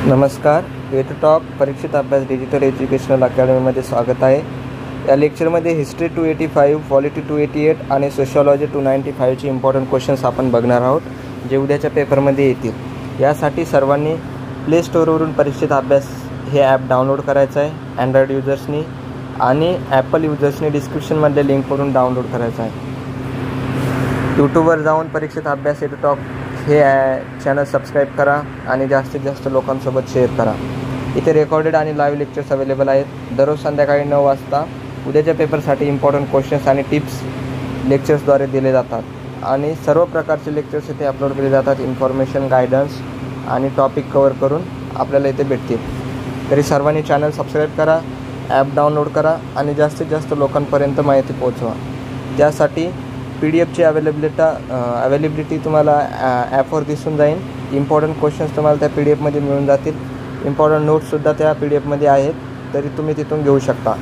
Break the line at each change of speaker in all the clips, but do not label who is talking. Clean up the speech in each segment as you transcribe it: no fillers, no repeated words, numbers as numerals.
नमस्कार. Weight talk परीक्षित अभ्यास digital educational अकॅडमीमध्ये स्वागत आहे. या लेक्चरमध्ये हिस्ट्री 285, पॉलिटी 288 आणि सोशिओलॉजी 295चे इम्पॉर्टंट क्वेश्चन्स आपण बघणार आहोत, जे उद्याच्या पेपरमध्ये येतील. यासाठी सर्वांनी प्ले स्टोअरवरून परीक्षित अभ्यास हे ॲप डाउनलोड करायचं आहे अँड्रॉइड युजर्सनी, आणि ॲपल युजर्सनी डिस्क्रिप्शनमधल्या लिंकवरून डाउनलोड करायचं आहे. यूट्यूबवर जाऊन परीक्षित अभ्यास वेट टॉक हे चॅनल सबस्क्राईब करा आणि जास्तीत जास्त लोकांसोबत शेअर करा. इथे रेकॉर्डेड आणि लाईव्ह लेक्चर्स अवेलेबल आहेत. दररोज संध्याकाळी 9 वाजता उद्याच्या पेपरसाठी इम्पॉर्टंट क्वेश्चन्स आणि टिप्स लेक्चर्सद्वारे दिले जातात, आणि सर्व प्रकारचे लेक्चर्स इथे अपलोड केले जातात. इन्फॉर्मेशन, गायडन्स आणि टॉपिक कवर करून आपल्याला इथे भेटतील. तरी सर्वांनी चॅनल सबस्क्राईब करा, ॲप डाउनलोड करा आणि जास्तीत जास्त लोकांपर्यंत माहिती पोहोचवा. त्यासाठी PDF अवेलेबिलिटी तुम्हाला ॲपवर दिसून जाईल. इम्पॉर्टंट क्वेश्चन्स तुम्हाला त्या PDF मिळून जातील. इम्पॉर्टंट नोट्ससुद्धा त्या PDF आहेत, तरी तुम्ही तिथून घेऊ शकता.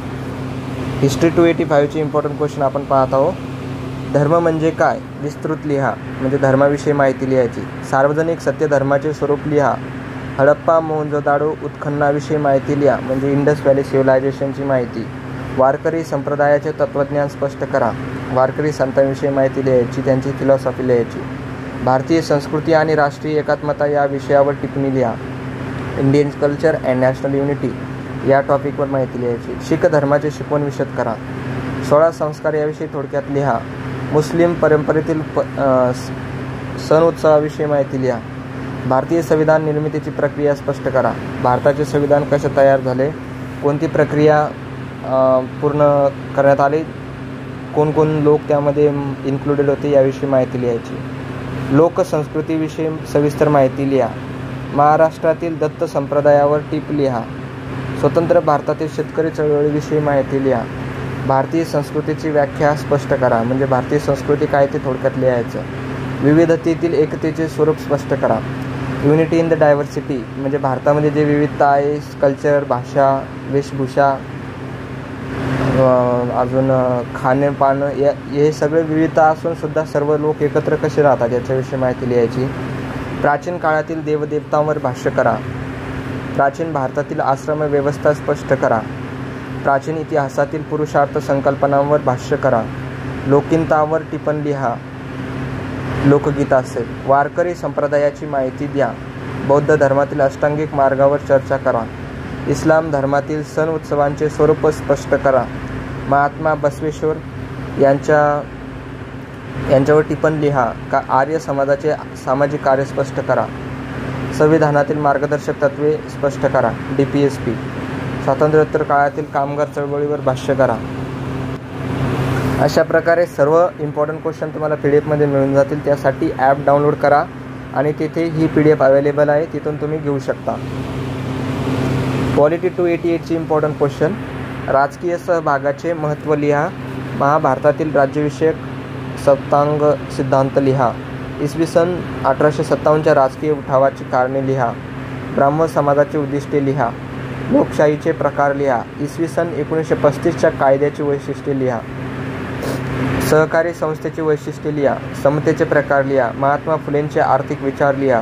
हिस्ट्री 285चे इम्पॉर्टंट क्वेश्चन आपण पाहत आहोत. धर्म म्हणजे काय? विस्तृत लिहा, म्हणजे धर्माविषयी माहिती लिहायची. सार्वजनिक सत्य धर्माचे स्वरूप लिहा. हडप्पा मोहनजोदाडो उत्खननाविषयी माहिती लिहा, म्हणजे इंडस व्हॅली सिव्हिलायझेशनची माहिती. वारकरी संप्रदायाचे तत्त्वज्ञान स्पष्ट करा. वारकरी संतांविषयी माहिती लिहायची, त्यांची फिलॉसॉफी लिहायची. भारतीय संस्कृती आणि राष्ट्रीय एकात्मता या विषयावर टिप्पणी लिहा. Indian culture and national unity या टॉपिकवर माहिती लिहायची. शीख धर्माचे शिकवण विशद करा. 16 संस्कार याविषयी थोडक्यात लिहा. मुस्लिम परंपरेतील सण उत्सवाविषयी माहिती लिहा. भारतीय संविधान निर्मितीची प्रक्रिया स्पष्ट करा. भारताचे संविधान कसे तयार झाले, कोणती प्रक्रिया पूर्ण करण्यात आली, कोण लोक त्यामध्ये इन्क्लुडेड होते याविषयी माहिती लिहायची. लोकसंस्कृतीविषयी सविस्तर माहिती लिहा. महाराष्ट्रातील दत्त संप्रदायावर टीप लिहा. स्वतंत्र भारतातील शेतकरी चळवळीविषयी माहिती लिहा. भारतीय संस्कृतीची व्याख्या स्पष्ट करा, म्हणजे भारतीय संस्कृती काय ते थोडक्यात लिहायचं. विविधतेतील एकतेचे स्वरूप स्पष्ट करा. युनिटी इन द डायव्हर्सिटी, म्हणजे भारतामध्ये जे विविधता आहे, कल्चर, भाषा, वेशभूषा, अजून खाणेपान, हे सगळे विविधता असून सुद्धा सर्व लोक एकत्र कसे राहतात याच्याविषयी माहिती लिहायची. प्राचीन काळातील देवदेवतांवर भाष्य करा. प्राचीन भारतातील आश्रम व्यवस्था स्पष्ट करा. प्राचीन इतिहासातील पुरुषार्थ संकल्पनांवर भाष्य करा. लोकिंतांवर टिपण लिहा. लोकगीत असेल. वारकरी संप्रदायाची माहिती द्या. बौद्ध धर्मातील अष्टांगिक मार्गावर चर्चा करा. इस्लाम धर्मातील सण उत्सवांचे स्वरूप स्पष्ट करा. महात्मा बसवेश्वर यांच्यावर टिपण लिहा. का आर्य समाजाचे सामाजिक कार्य स्पष्ट करा. संविधानातील मार्गदर्शक तत्त्वे स्पष्ट करा. DPSP. स्वातंत्र्योत्तर काळातील कामगार चळवळीवर भाष्य करा. अशा प्रकारे सर्व इम्पॉर्टंट क्वेश्चन तुम्हाला PDF मिळून जातील. त्यासाठी ॲप डाउनलोड करा आणि तिथे ही PDF अवेलेबल आहे, तिथून तुम्ही घेऊ शकता. पॉलिटी 288ची इम्पॉर्टंट क्वेश्चन. राजकीय सहभागाचे महत्त्व लिहा. महाभारतातील राज्यविषयक सप्तांग सिद्धांत लिहा. इसवी सन 1857च्या राजकीय उठावाची कारणे लिहा. ब्राह्मण समाजाची उद्दिष्टे लिहा. लोकशाहीचे प्रकार लिहा. इसवी सन 1935च्या कायद्याची वैशिष्ट्ये लिहा. सहकारी संस्थेची वैशिष्ट्ये लिहा. समतेचे प्रकार लिहा. महात्मा फुलेंचे आर्थिक विचार लिहा.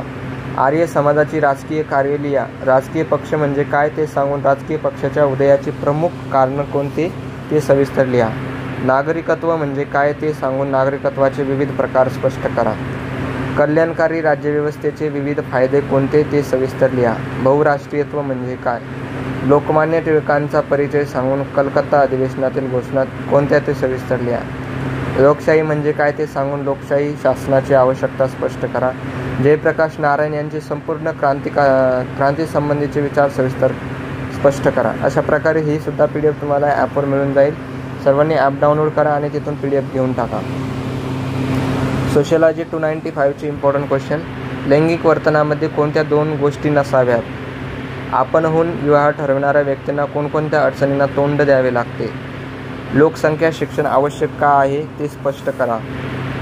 आर्य समाजाची राजकीय कार्य लिहा. राजकीय पक्ष म्हणजे काय ते सांगून राजकीय पक्षाच्या उदयाची प्रमुख कारणं कोणते ते सविस्तर लिहा. नागरिकत्व म्हणजे काय ते सांगून नागरिकत्वाचे विविध प्रकार स्पष्ट करा. कल्याणकारी राज्यव्यवस्थेचे विविध फायदे कोणते ते सविस्तर लिहा. बहुराष्ट्रीयत्व म्हणजे काय. लोकमान्य टिळकांचा परिचय सांगून कलकत्ता अधिवेशनातील घोषणा कोणत्या ते सविस्तर लिहा. लोकशाही म्हणजे काय ते सांगून लोकशाही शासनाची आवश्यकता स्पष्ट करा. जयप्रकाश नारायण यांचे संपूर्ण क्रांती संबंधीचे विचार सविस्तर स्पष्ट करा. अशा प्रकारे ही सुद्धा PDF तुम्हाला ॲपवर मिळून जाईल. सर्वांनी ॲप डाउनलोड करा आणि तिथून PDF घेऊन टाका. सोशिओलॉजी 295चे इम्पॉर्टंट क्वेश्चन. लैंगिक वर्तनामध्ये कोणत्या 2 गोष्टी नसाव्यात? आपणहून विवाह ठरवणाऱ्या व्यक्तींना कोणकोणत्या अडचणींना तोंड द्यावे लागते? लोकसंख्या शिक्षण आवश्यक का आहे ते स्पष्ट करा.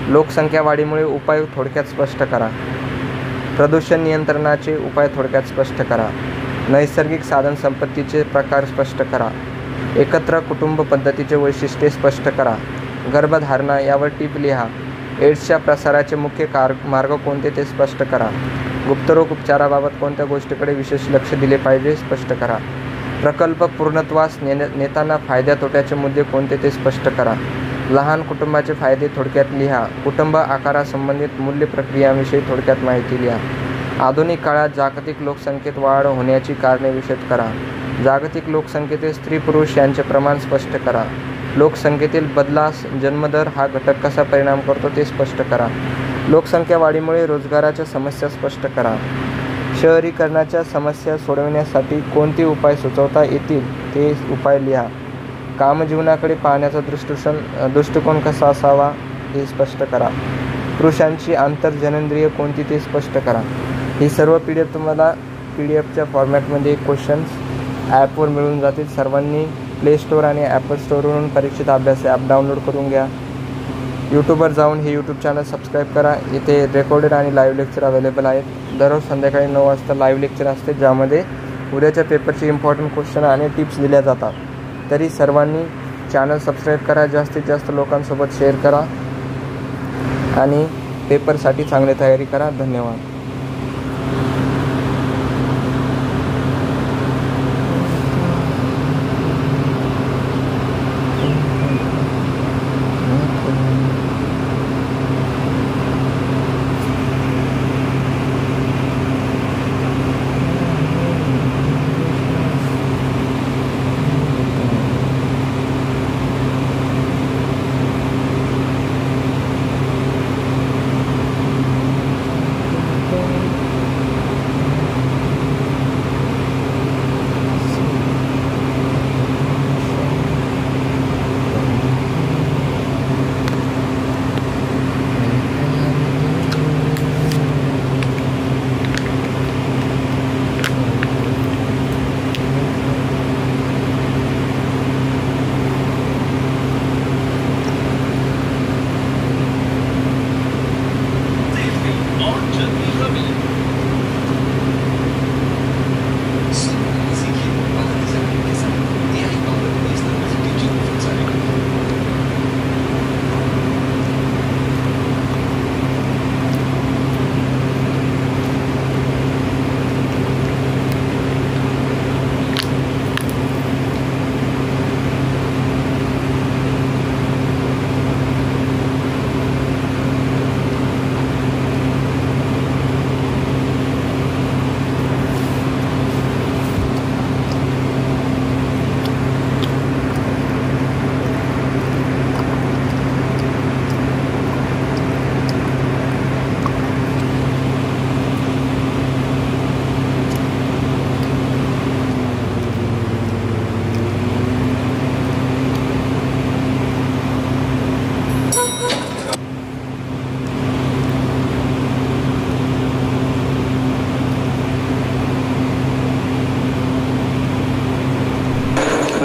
लोकसंख्या वाढीमुळे उपाय थोडक्यात स्पष्ट करा. प्रदूषण नियंत्रणाचे उपाय थोडक्यात स्पष्ट करा. नैसर्गिक साधन संपत्तीचे प्रकार स्पष्ट करा. एकत्र कुटुंब पद्धतीचे वैशिष्ट्ये स्पष्ट करा. गर्भधारणा यावर टीप लिहा. एड्सच्या प्रसाराचे मुख्य मार्ग कोणते ते स्पष्ट करा. गुप्तरोग उपचाराबाबत कोणत्या गोष्टीकडे विशेष लक्ष दिले पाहिजे स्पष्ट करा. प्रकल्प पूर्णत्वास नेताना फायद्या तोट्याचे मुद्दे कोणते ते स्पष्ट करा. लहान कुटुंबाचे फायदे थोडक्यात लिहा. कुटुंब आकारासंबंधित मूल्य प्रक्रियांविषयी थोडक्यात माहिती लिहा. आधुनिक काळात जागतिक लोकसंख्येत वाढ होण्याची कारणे विशद करा. जागतिक लोकसंख्येतील स्त्री पुरुष यांचे प्रमाण स्पष्ट करा. लोकसंख्येतील बदलास जन्मदर हा घटक कसा परिणाम करतो ते स्पष्ट करा. लोकसंख्या वाढीमुळे रोजगाराच्या समस्या स्पष्ट करा. शहरीकरणाच्या समस्या सोडविण्यासाठी कोणते उपाय सुचवता येतील ते उपाय लिहा. कामजीवनाकडे पाहण्याचा दृष्टिकोन कसा असावा हे स्पष्ट करा. पुरुषांची आंतरजनेंद्रिय कोणती ते स्पष्ट करा. ही सर्व PDF तुम्हाला PDFच्या फॉर्मॅटमध्ये क्वेश्चन्स ॲपवर मिळून जातील. सर्वांनी प्ले स्टोअर आणि ॲपल स्टोअरवरून परीक्षित अभ्यास ॲप डाउनलोड करून घ्या. यूट्यूबवर जाऊन हे यूट्यूब चॅनल सबस्क्राईब करा. इथे रेकॉर्डेड आणि लाईव्ह लेक्चर अवेलेबल आहेत. दररोज संध्याकाळी 9 वाजता लाईव्ह लेक्चर असते, ज्यामध्ये उद्याच्या पेपरचे इम्पॉर्टंट क्वेश्चन आणि टिप्स दिल्या जातात. तरी सर्वांनी चॅनल सबस्क्राईब करा, जास्तीत जास्त लोकांसोबत शेअर करा आणि पेपरसाठी चांगली तयारी करा. धन्यवाद.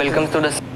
Welcome to the